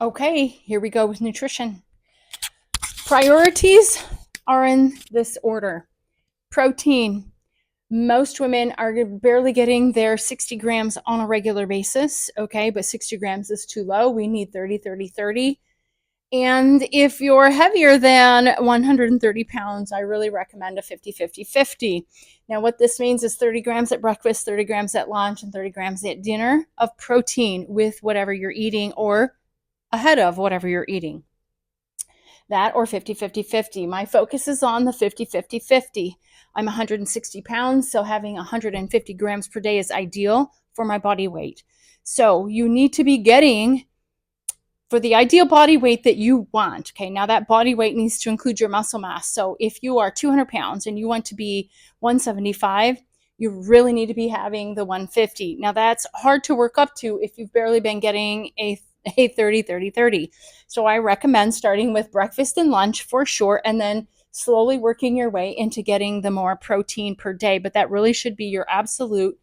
Okay, here we go with nutrition. Priorities are in this order. Protein. Most women are barely getting their 60 grams on a regular basis, okay, but 60 grams is too low. We need 30, 30, 30. And if you're heavier than 130 pounds, I really recommend a 50, 50, 50. Now, what this means is 30 grams at breakfast, 30 grams at lunch, and 30 grams at dinner of protein with whatever you're eating or ahead of whatever you're eating. That or 50, 50, 50. My focus is on the 50, 50, 50. I'm 160 pounds, so having 150 grams per day is ideal for my body weight. So you need to be getting for the ideal body weight that you want. Okay, now that body weight needs to include your muscle mass. So if you are 200 pounds and you want to be 175, you really need to be having the 150. Now that's hard to work up to if you've barely been getting a 30, 30, 30. So I recommend starting with breakfast and lunch for sure, and then slowly working your way into getting the more protein per day. But that really should be your absolute,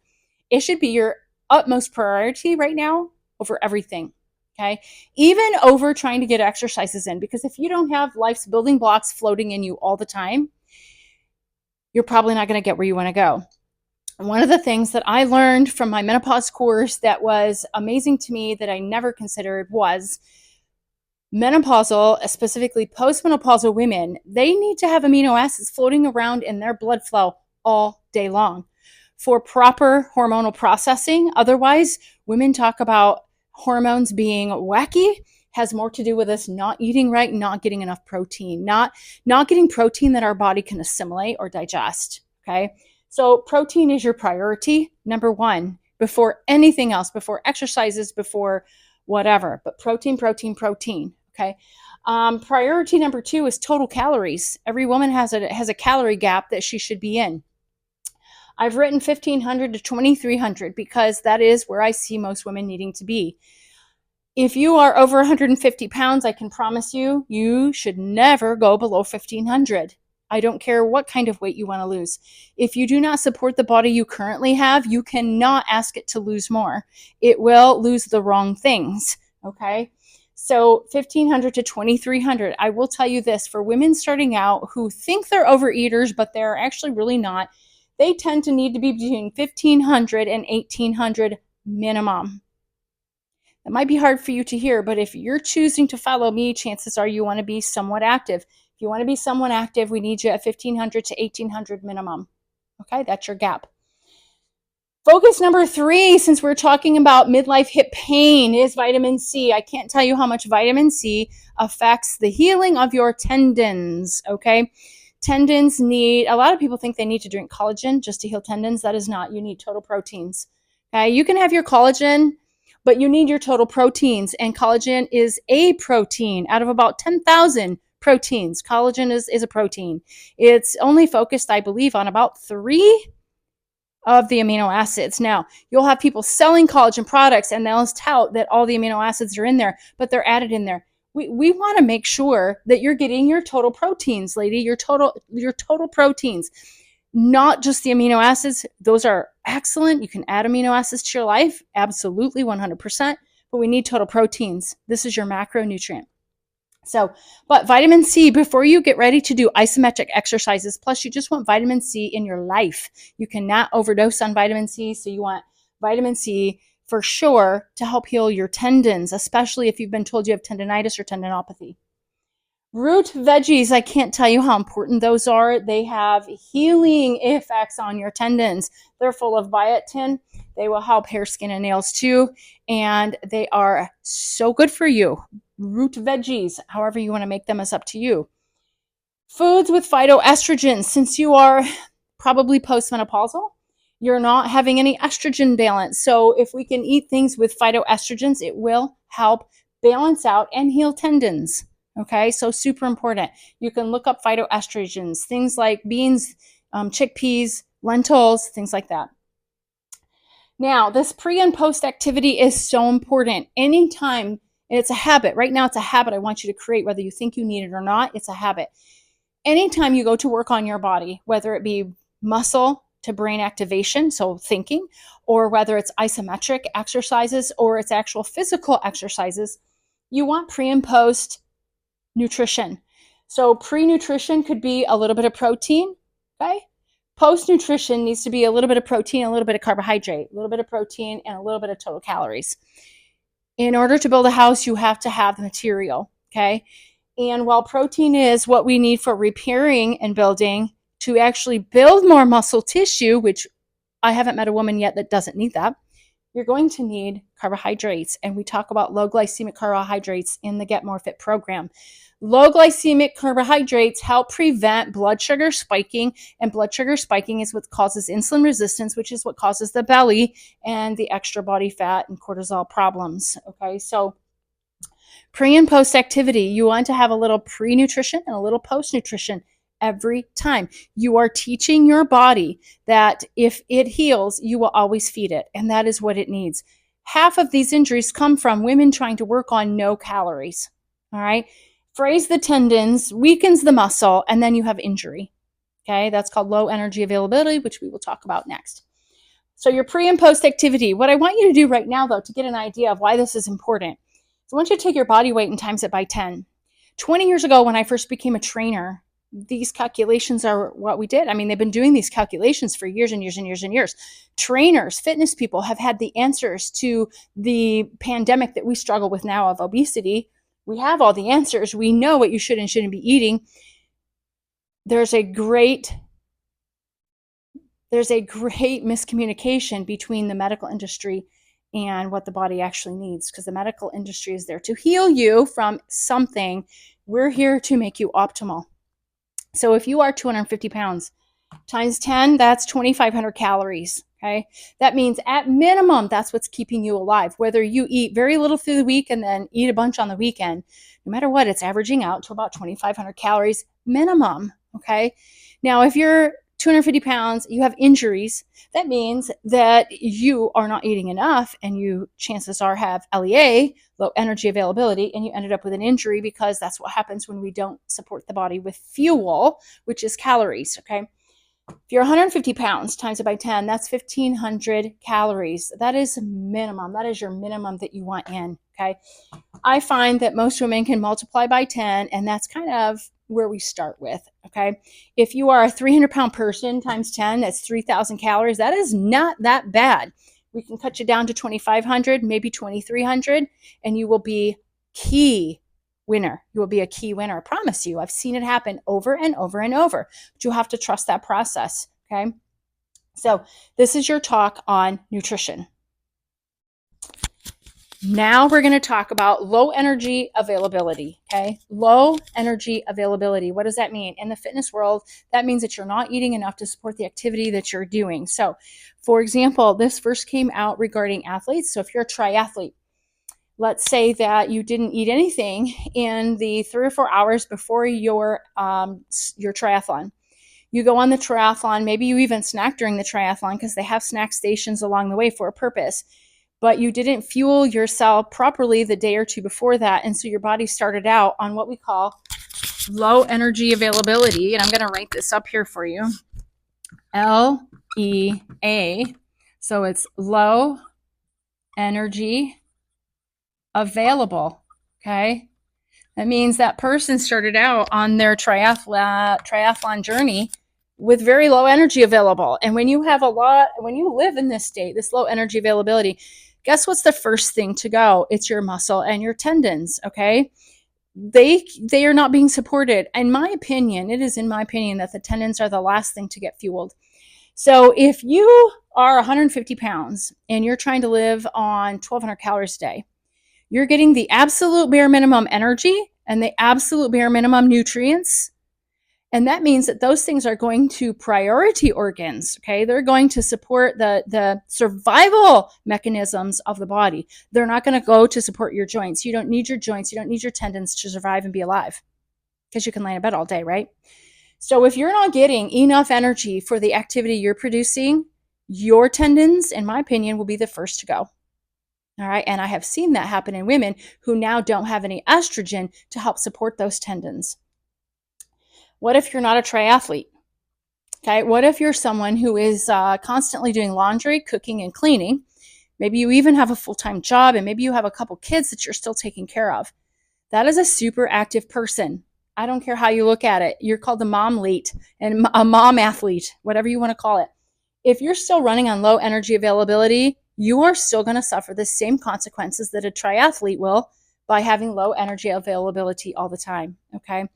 it should be your utmost priority right now over everything. Okay. Even over trying to get exercises in, because if you don't have life's building blocks floating in you all the time, you're probably not going to get where you want to go. One of the things that I learned from my menopause course that was amazing to me that I never considered was menopausal, specifically postmenopausal women, they need to have amino acids floating around in their blood flow all day long for proper hormonal processing. Otherwise, women talk about hormones being wacky, has more to do with us not eating right, not getting enough protein, not getting protein that our body can assimilate or digest. Okay. So protein is your priority, number one, before anything else, before exercises, before whatever. But protein, protein, protein. Okay. Priority number two is total calories. Every woman has a calorie gap that she should be in. I've written 1,500 to 2,300 because that is where I see most women needing to be. If you are over 150 pounds, I can promise you, you should never go below 1,500. I don't care what kind of weight you want to lose. If you do not support the body you currently have, you cannot ask it to lose more. It will lose the wrong things. Okay. So 1,500 to 2,300. I will tell you this, for women starting out who think they're overeaters, but they're actually really not, they tend to need to be between 1,500 and 1,800 minimum. That might be hard for you to hear, but if you're choosing to follow me, chances are you want to be somewhat active. If you want to be somewhat active, we need you at 1,500 to 1,800 minimum. Okay, that's your gap. Focus number three, since we're talking about midlife hip pain, is vitamin C. I can't tell you how much vitamin C affects the healing of your tendons. Okay. Tendons need, a lot of people think they need to drink collagen just to heal tendons. That is not, you need total proteins. Okay. You can have your collagen, but you need your total proteins, and collagen is a protein out of about 10,000 proteins. Collagen is a protein. It's only focused, I believe, on about 3 of the amino acids. Now, you'll have people selling collagen products and they'll tout that all the amino acids are in there, but they're added in there. We want to make sure that you're getting your total proteins, lady, your total proteins, not just the amino acids. Those are excellent. You can add amino acids to your life, absolutely 100%, but we need total proteins. This is your macronutrient. So, but vitamin C, before you get ready to do isometric exercises, plus you just want vitamin C in your life. You cannot overdose on vitamin C. So you want vitamin C for sure to help heal your tendons, especially if you've been told you have tendonitis or tendinopathy. Root veggies, I can't tell you how important those are. They have healing effects on your tendons. They're full of biotin. They will help hair, skin, and nails too. And they are so good for you. Root veggies, however you want to make them, is up to you. Foods with phytoestrogens, since you are probably postmenopausal, you're not having any estrogen balance. So if we can eat things with phytoestrogens, it will help balance out and heal tendons. Okay, so super important. You can look up phytoestrogens, things like beans, chickpeas, lentils, things like that. Now, this pre and post activity is so important. Anytime, and it's a habit. Right now, it's a habit I want you to create, whether you think you need it or not. It's a habit. Anytime you go to work on your body, whether it be muscle to brain activation, so thinking, or whether it's isometric exercises or it's actual physical exercises, You want pre and post nutrition. So pre-nutrition could be a little bit of protein, okay? Post-nutrition needs to be a little bit of protein, a little bit of carbohydrate, a little bit of protein, and a little bit of total calories. In order to build a house, you have to have the material, okay? And while protein is what we need for repairing and building, to actually build more muscle tissue, which I haven't met a woman yet that doesn't need that, you're going to need carbohydrates. And we talk about low glycemic carbohydrates in the Get More Fit program. Low glycemic carbohydrates help prevent blood sugar spiking, and blood sugar spiking is what causes insulin resistance, which is what causes the belly and the extra body fat and cortisol problems. Okay, so pre and post activity, you want to have a little pre-nutrition and a little post-nutrition every time. You are teaching your body that if it heals, you will always feed it, and that is what it needs. Half of these injuries come from women trying to work on no calories. All right, frays the tendons, weakens the muscle, and then you have injury. Okay, that's called low energy availability, which we will talk about next. So your pre and post activity, what I want you to do right now, though, to get an idea of why this is important, is I want you to take your body weight and times it by 10. 20 years ago, when I first became a trainer, these calculations are what we did. I mean, they've been doing these calculations for years and years and years and years. Trainers, fitness people have had the answers to the pandemic that we struggle with now of obesity. We have all the answers. We know what you should and shouldn't be eating. There's a great miscommunication between the medical industry and what the body actually needs, because the medical industry is there to heal you from something. We're here to make you optimal. So if you are 250 pounds times 10, that's 2,500 calories. Okay. That means at minimum, that's what's keeping you alive. Whether you eat very little through the week and then eat a bunch on the weekend, no matter what, it's averaging out to about 2,500 calories minimum. Okay. Now, if you're 250 pounds, you have injuries, that means that you are not eating enough, and you chances are have LEA, low energy availability, and you ended up with an injury, because that's what happens when we don't support the body with fuel, which is calories. Okay. If you're 150 pounds times it by 10, that's 1,500 calories. That is minimum. That is your minimum that you want in. Okay. I find that most women can multiply by 10, and that's kind of where we start with. Okay. If you are a 300-pound person times 10, that's 3,000 calories. That is not that bad. We can cut you down to 2,500, maybe 2,300, and you will be key winner. You will be a key winner. I promise you. I've seen it happen over and over and over, but you have to trust that process. Okay. So this is your talk on nutrition. Now we're going to talk about low energy availability. Okay. Low energy availability. What does that mean? In the fitness world, that means that you're not eating enough to support the activity that you're doing. So, for example, this first came out regarding athletes. So if you're a triathlete, let's say that you didn't eat anything in the 3 or 4 hours before your triathlon. You go on the triathlon, maybe you even snack during the triathlon, because they have snack stations along the way for a purpose, but you didn't fuel yourself properly the day or two before that. And so your body started out on what we call low energy availability. And I'm going to write this up here for you. LEA. So it's low energy available. Okay. That means that person started out on their triathlon journey with very low energy available. And when you live in this state, this low energy availability, guess what's the first thing to go? It's your muscle and your tendons. Okay. They are not being supported. In my opinion, it is in my opinion that the tendons are the last thing to get fueled. So if you are 150 pounds and you're trying to live on 1,200 calories a day, you're getting the absolute bare minimum energy and the absolute bare minimum nutrients. And that means that those things are going to priority organs. Okay. They're going to support the survival mechanisms of the body. They're not going to go to support your joints. You don't need your joints. You don't need your tendons to survive and be alive, because you can lay in bed all day, right? So if you're not getting enough energy for the activity you're producing, your tendons, in my opinion, will be the first to go. All right. And I have seen that happen in women who now don't have any estrogen to help support those tendons. What if you're not a triathlete? Okay. What if you're someone who is constantly doing laundry, cooking, and cleaning? Maybe you even have a full-time job, and maybe you have a couple kids that you're still taking care of. That is a super active person. I don't care how you look at it. You're called a momlete and a mom athlete, whatever you want to call it. If you're still running on low energy availability, you are still going to suffer the same consequences that a triathlete will by having low energy availability all the time. Okay. I'm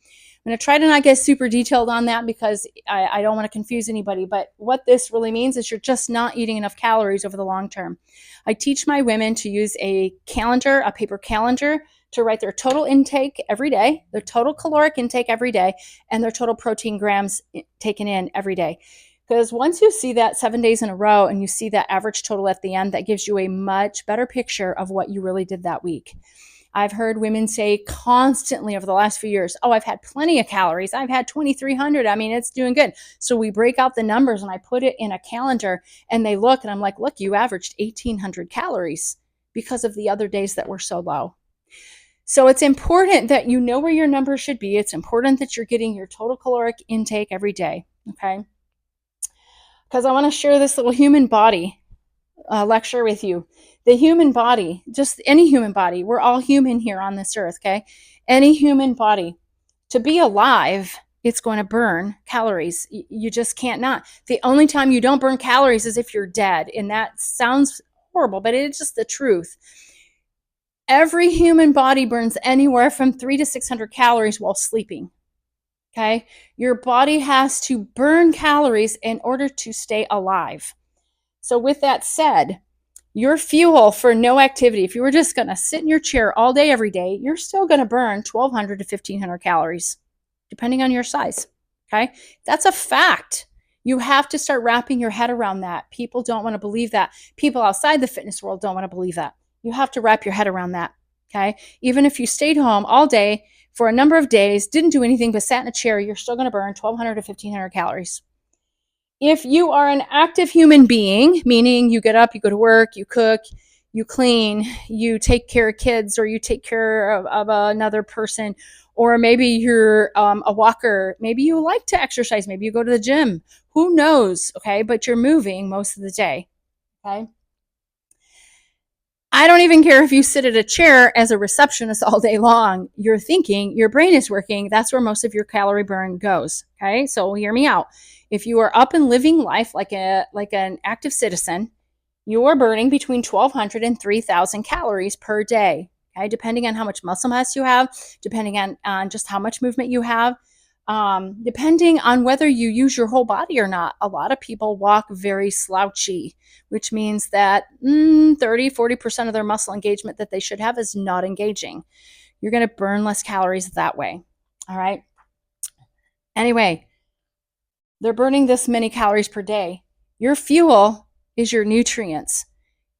going to try to not get super detailed on that because I don't want to confuse anybody. But what this really means is you're just not eating enough calories over the long term. I teach my women to use a calendar, a paper calendar, to write their total intake every day, their total caloric intake every day, and their total protein grams taken in every day. Because once you see that 7 days in a row and you see that average total at the end, that gives you a much better picture of what you really did that week. I've heard women say constantly over the last few years, oh, I've had plenty of calories. I've had 2,300. I mean, it's doing good. So we break out the numbers and I put it in a calendar and they look and I'm like, look, you averaged 1,800 calories because of the other days that were so low. So it's important that you know where your numbers should be. It's important that you're getting your total caloric intake every day. Okay. Because I want to share this little human body lecture with you. The human body, just any human body, we're all human here on this earth, okay? Any human body, to be alive, it's going to burn calories. You just can't not. The only time you don't burn calories is if you're dead. And that sounds horrible, but it's just the truth. Every human body burns anywhere from 300 to 600 calories while sleeping. Okay? Your body has to burn calories in order to stay alive. So with that said, your fuel for no activity, if you were just going to sit in your chair all day, every day, you're still going to burn 1,200 to 1,500 calories, depending on your size. Okay. That's a fact. You have to start wrapping your head around that. People don't want to believe that. People outside the fitness world don't want to believe that. You have to wrap your head around that. Okay. Even if you stayed home all day for a number of days, didn't do anything but sat in a chair, you're still going to burn 1,200 to 1,500 calories. If you are an active human being, meaning you get up, you go to work, you cook, you clean, you take care of kids, or you take care of another person, or maybe you're a walker, maybe you like to exercise, maybe you go to the gym, who knows, okay, but you're moving most of the day, okay? I don't even care if you sit at a chair as a receptionist all day long. You're thinking, your brain is working. That's where most of your calorie burn goes. Okay, so hear me out. If you are up and living life like an active citizen, you are burning between 1,200 and 3,000 calories per day. Okay, depending on how much muscle mass you have, depending on just how much movement you have, depending on whether you use your whole body or not. A lot of people walk very slouchy, which means that 30-40% of their muscle engagement that they should have is not engaging. You're going to burn less calories that way. All right. Anyway, they're burning this many calories per day. Your fuel is your nutrients.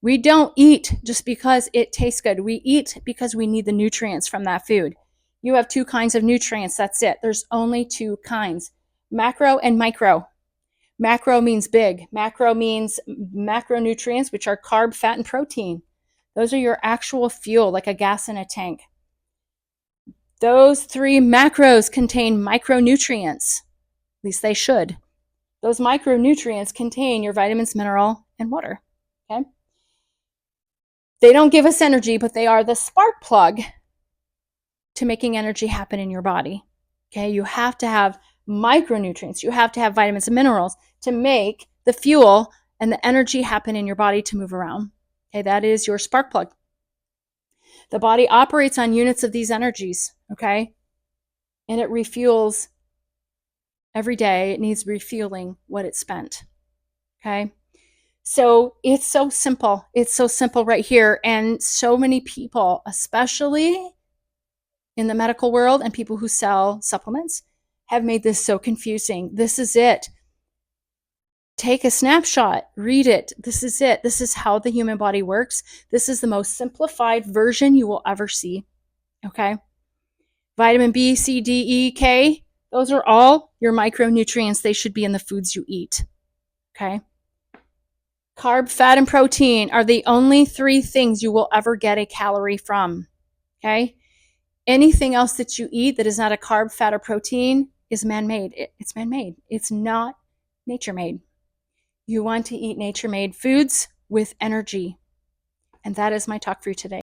We don't eat just because it tastes good. We eat because we need the nutrients from that food. You have two kinds of nutrients. That's it. There's only two kinds, macro and micro. Macro means big. Macro means macronutrients, which are carb, fat, and protein. Those are your actual fuel, like a gas in a tank. Those three macros contain micronutrients. At least they should. Those micronutrients contain your vitamins, mineral, and water. Okay? They don't give us energy, but they are the spark plug to making energy happen in your body. Okay? You have to have micronutrients. You have to have vitamins and minerals to make the fuel and the energy happen in your body to move around. Okay? That is your spark plug. The body operates on units of these energies. Okay? And it refuels every day. It needs refueling what it spent. Okay? So it's so simple. It's so simple right here. And so many people, especially in the medical world and people who sell supplements, have made this so confusing. This is it. Take a snapshot, read it. This is it. This is how the human body works. This is the most simplified version you will ever see. Okay? Vitamin B, C, D, E, K, those are all your micronutrients. They should be in the foods you eat. Okay? Carb, fat, and protein are the only three things you will ever get a calorie from. Okay? Anything else that you eat that is not a carb, fat, or protein is man-made. It's man-made. It's not nature-made. You want to eat nature-made foods with energy. And that is my talk for you today.